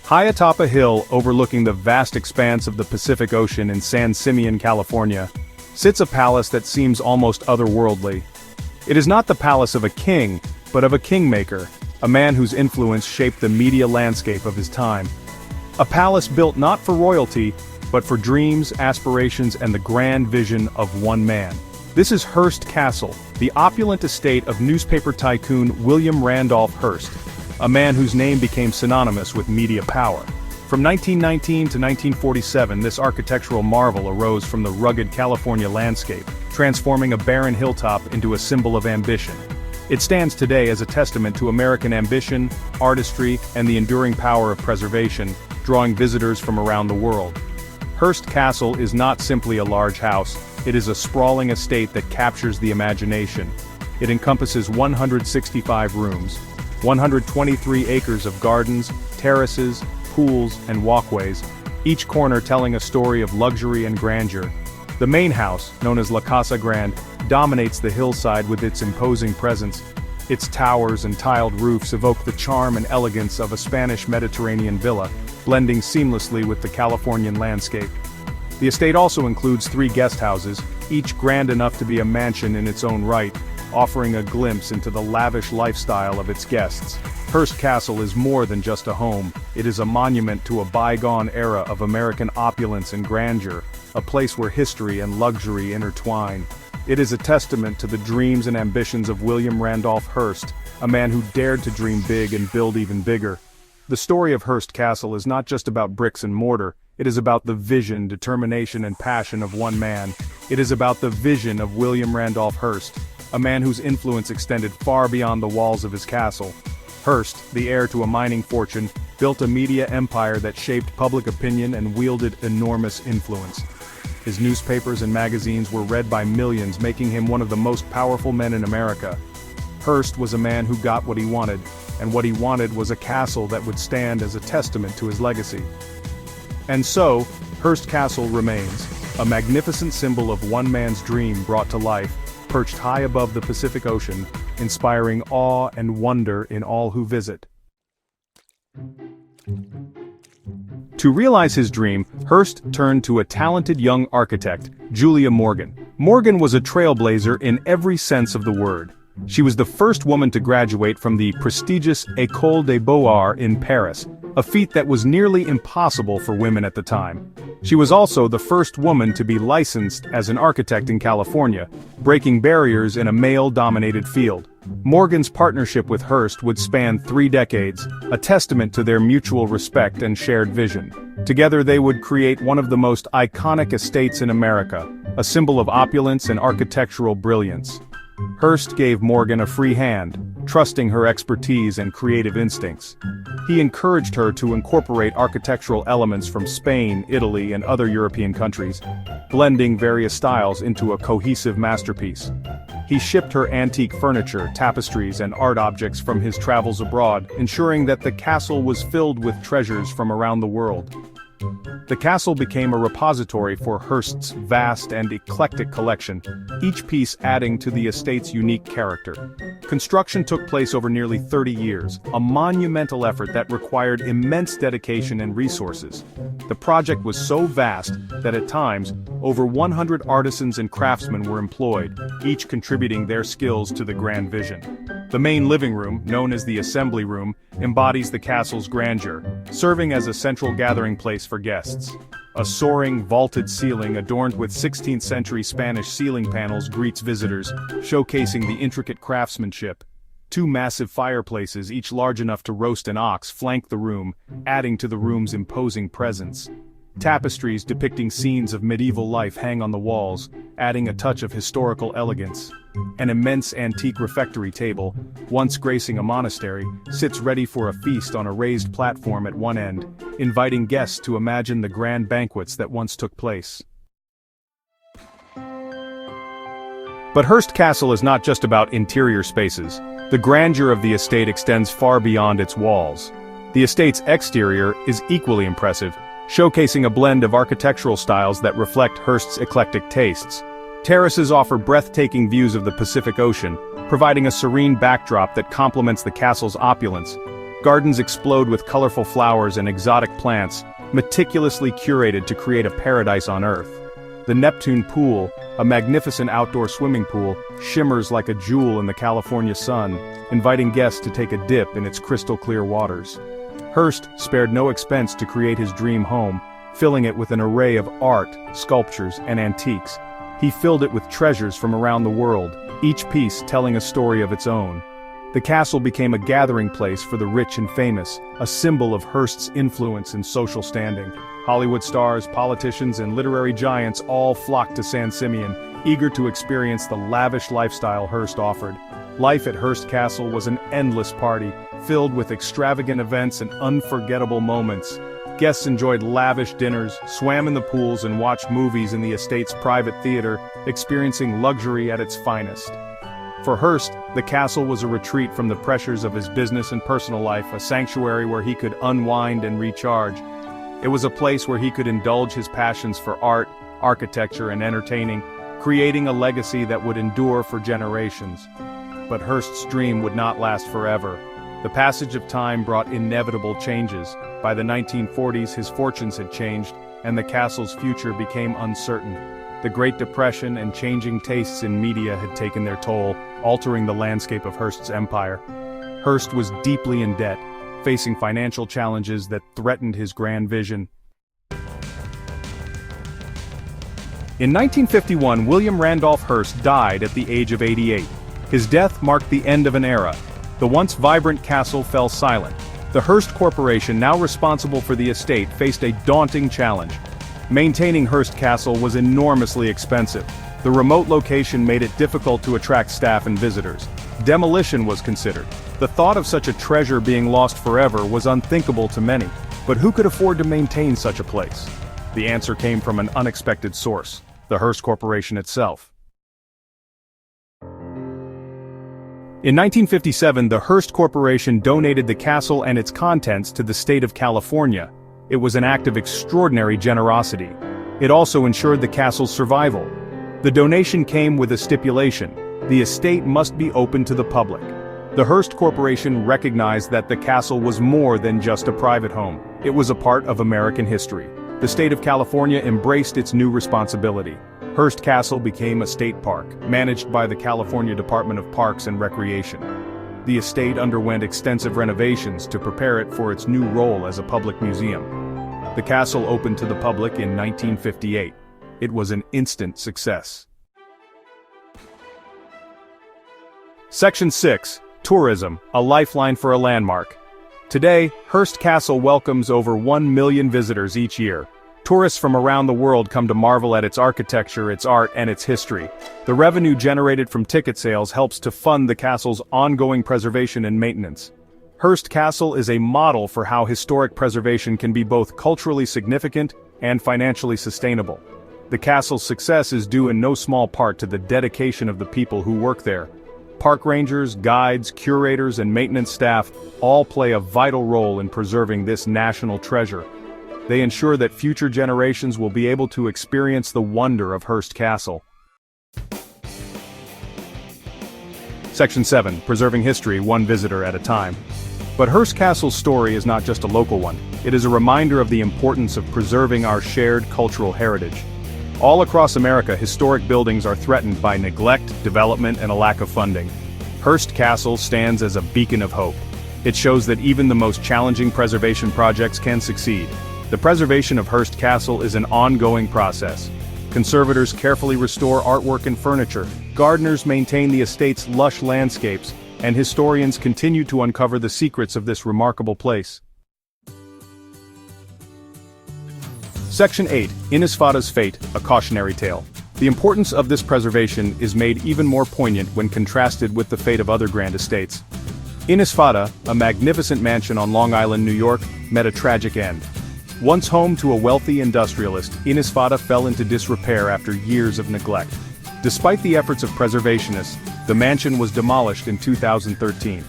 High atop a hill overlooking the vast expanse of the Pacific Ocean in San Simeon, California, sits a palace that seems almost otherworldly. It is not the palace of a king, but of a kingmaker, a man whose influence shaped the media landscape of his time. A palace built not for royalty, but for dreams, aspirations, and the grand vision of one man. This is Hearst Castle, the opulent estate of newspaper tycoon William Randolph Hearst, a man whose name became synonymous with media power. From 1919 to 1947, this architectural marvel arose from the rugged California landscape, transforming a barren hilltop into a symbol of ambition. It stands today as a testament to American ambition, artistry, and the enduring power of preservation, drawing visitors from around the world. Hearst Castle is not simply a large house, it is a sprawling estate that captures the imagination. It encompasses 165 rooms, 123 acres of gardens, terraces, pools, and walkways, each corner telling a story of luxury and grandeur. The main house, known as La Casa Grande, dominates the hillside with its imposing presence. Its towers and tiled roofs evoke the charm and elegance of a Spanish Mediterranean villa, blending seamlessly with the Californian landscape. The estate also includes 3 guest houses, each grand enough to be a mansion in its own right, offering a glimpse into the lavish lifestyle of its guests. Hearst Castle is more than just a home, it is a monument to a bygone era of American opulence and grandeur, a place where history and luxury intertwine. It is a testament to the dreams and ambitions of William Randolph Hearst, a man who dared to dream big and build even bigger. The story of Hearst Castle is not just about bricks and mortar, it is about the vision, determination, and passion of one man. It is about the vision of William Randolph Hearst, a man whose influence extended far beyond the walls of his castle. Hearst, the heir to a mining fortune, built a media empire that shaped public opinion and wielded enormous influence. His newspapers and magazines were read by millions, making him one of the most powerful men in America. Hearst was a man who got what he wanted, and what he wanted was a castle that would stand as a testament to his legacy. And so, Hearst Castle remains, a magnificent symbol of one man's dream brought to life, perched high above the Pacific Ocean, inspiring awe and wonder in all who visit. To realize his dream, Hearst turned to a talented young architect, Julia Morgan. Morgan was a trailblazer in every sense of the word. She was the first woman to graduate from the prestigious École des Beaux-Arts in Paris, a feat that was nearly impossible for women at the time. She was also the first woman to be licensed as an architect in California, breaking barriers in a male-dominated field. Morgan's partnership with Hearst would span 3 decades, a testament to their mutual respect and shared vision. Together they would create one of the most iconic estates in America, a symbol of opulence and architectural brilliance. Hearst gave Morgan a free hand, trusting her expertise and creative instincts. He encouraged her to incorporate architectural elements from Spain, Italy, and other European countries, blending various styles into a cohesive masterpiece. He shipped her antique furniture, tapestries, and art objects from his travels abroad, ensuring that the castle was filled with treasures from around the world. The castle became a repository for Hearst's vast and eclectic collection, each piece adding to the estate's unique character. Construction took place over nearly 30 years, a monumental effort that required immense dedication and resources. The project was so vast that at times, over 100 artisans and craftsmen were employed, each contributing their skills to the grand vision. The main living room, known as the assembly room, embodies the castle's grandeur, serving as a central gathering place for guests. A soaring, vaulted ceiling adorned with 16th-century Spanish ceiling panels greets visitors, showcasing the intricate craftsmanship. 2 massive fireplaces, each large enough to roast an ox, flank the room, adding to the room's imposing presence. Tapestries depicting scenes of medieval life hang on the walls, adding a touch of historical elegance. An immense antique refectory table, once gracing a monastery, sits ready for a feast on a raised platform at one end, inviting guests to imagine the grand banquets that once took place. But Hearst Castle is not just about interior spaces. The grandeur of the estate extends far beyond its walls. The estate's exterior is equally impressive, showcasing a blend of architectural styles that reflect Hearst's eclectic tastes. Terraces offer breathtaking views of the Pacific Ocean, providing a serene backdrop that complements the castle's opulence. Gardens explode with colorful flowers and exotic plants, meticulously curated to create a paradise on Earth. The Neptune Pool, a magnificent outdoor swimming pool, shimmers like a jewel in the California sun, inviting guests to take a dip in its crystal-clear waters. Hearst spared no expense to create his dream home, filling it with an array of art, sculptures, and antiques. He filled it with treasures from around the world, each piece telling a story of its own. The castle became a gathering place for the rich and famous, a symbol of Hearst's influence and social standing. Hollywood stars, politicians, and literary giants all flocked to San Simeon, eager to experience the lavish lifestyle Hearst offered. Life at Hearst Castle was an endless party, filled with extravagant events and unforgettable moments. Guests enjoyed lavish dinners, swam in the pools, and watched movies in the estate's private theater, experiencing luxury at its finest. For Hearst, the castle was a retreat from the pressures of his business and personal life, a sanctuary where he could unwind and recharge. It was a place where he could indulge his passions for art, architecture, and entertaining, creating a legacy that would endure for generations. But Hearst's dream would not last forever. The passage of time brought inevitable changes. By the 1940s, his fortunes had changed, and the castle's future became uncertain. The Great Depression and changing tastes in media had taken their toll, altering the landscape of Hearst's empire. Hearst was deeply in debt, facing financial challenges that threatened his grand vision. In 1951, William Randolph Hearst died at the age of 88. His death marked the end of an era. The once vibrant castle fell silent. The Hearst Corporation, now responsible for the estate, faced a daunting challenge. Maintaining Hearst Castle was enormously expensive. The remote location made it difficult to attract staff and visitors. Demolition was considered. The thought of such a treasure being lost forever was unthinkable to many. But who could afford to maintain such a place? The answer came from an unexpected source: the Hearst Corporation itself. In 1957, the Hearst Corporation donated the castle and its contents to the state of California. It was an act of extraordinary generosity. It also ensured the castle's survival. The donation came with a stipulation: the estate must be open to the public. The Hearst Corporation recognized that the castle was more than just a private home. It was a part of American history. The state of California embraced its new responsibility. Hearst Castle became a state park, managed by the California Department of Parks and Recreation. The estate underwent extensive renovations to prepare it for its new role as a public museum. The castle opened to the public in 1958. It was an instant success. Section 6. Tourism, a lifeline for a landmark. Today, Hearst Castle welcomes over 1 million visitors each year. Tourists from around the world come to marvel at its architecture, its art, and its history. The revenue generated from ticket sales helps to fund the castle's ongoing preservation and maintenance. Hearst Castle is a model for how historic preservation can be both culturally significant and financially sustainable. The castle's success is due in no small part to the dedication of the people who work there. Park rangers, guides, curators, and maintenance staff all play a vital role in preserving this national treasure. They ensure that future generations will be able to experience the wonder of Hearst Castle. Section 7. Preserving history, one visitor at a time. But Hearst Castle's story is not just a local one. It is a reminder of the importance of preserving our shared cultural heritage. All across America, historic buildings are threatened by neglect, development, and a lack of funding. Hearst Castle stands as a beacon of hope. It shows that even the most challenging preservation projects can succeed. The preservation of Hearst Castle is an ongoing process. Conservators carefully restore artwork and furniture, gardeners maintain the estate's lush landscapes, and historians continue to uncover the secrets of this remarkable place. Section 8. Innisfada's Fate, a Cautionary Tale. The importance of this preservation is made even more poignant when contrasted with the fate of other grand estates. Innisfada, a magnificent mansion on Long Island, New York, met a tragic end. Once home to a wealthy industrialist, Innisfada fell into disrepair after years of neglect. Despite the efforts of preservationists, the mansion was demolished in 2013.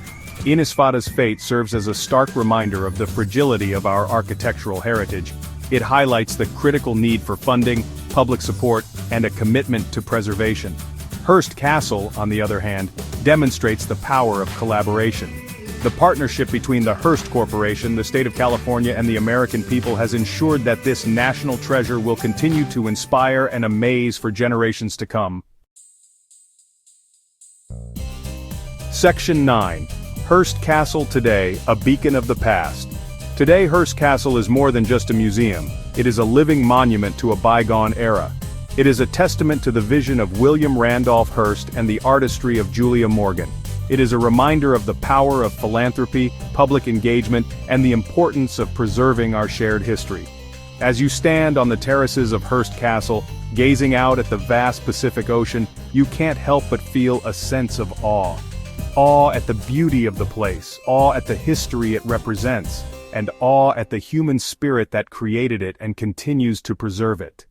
Innisfada's fate serves as a stark reminder of the fragility of our architectural heritage. It highlights the critical need for funding, public support, and a commitment to preservation. Hearst Castle, on the other hand, demonstrates the power of collaboration. The partnership between the Hearst Corporation, the state of California, and the American people has ensured that this national treasure will continue to inspire and amaze for generations to come. Section 9. Hearst Castle today, a beacon of the past. Today, Hearst Castle is more than just a museum. It is a living monument to a bygone era. It is a testament to the vision of William Randolph Hearst and the artistry of Julia Morgan. It is a reminder of the power of philanthropy, public engagement, and the importance of preserving our shared history. As you stand on the terraces of Hearst Castle, gazing out at the vast Pacific Ocean, you can't help but feel a sense of awe. Awe at the beauty of the place, awe at the history it represents, and awe at the human spirit that created it and continues to preserve it.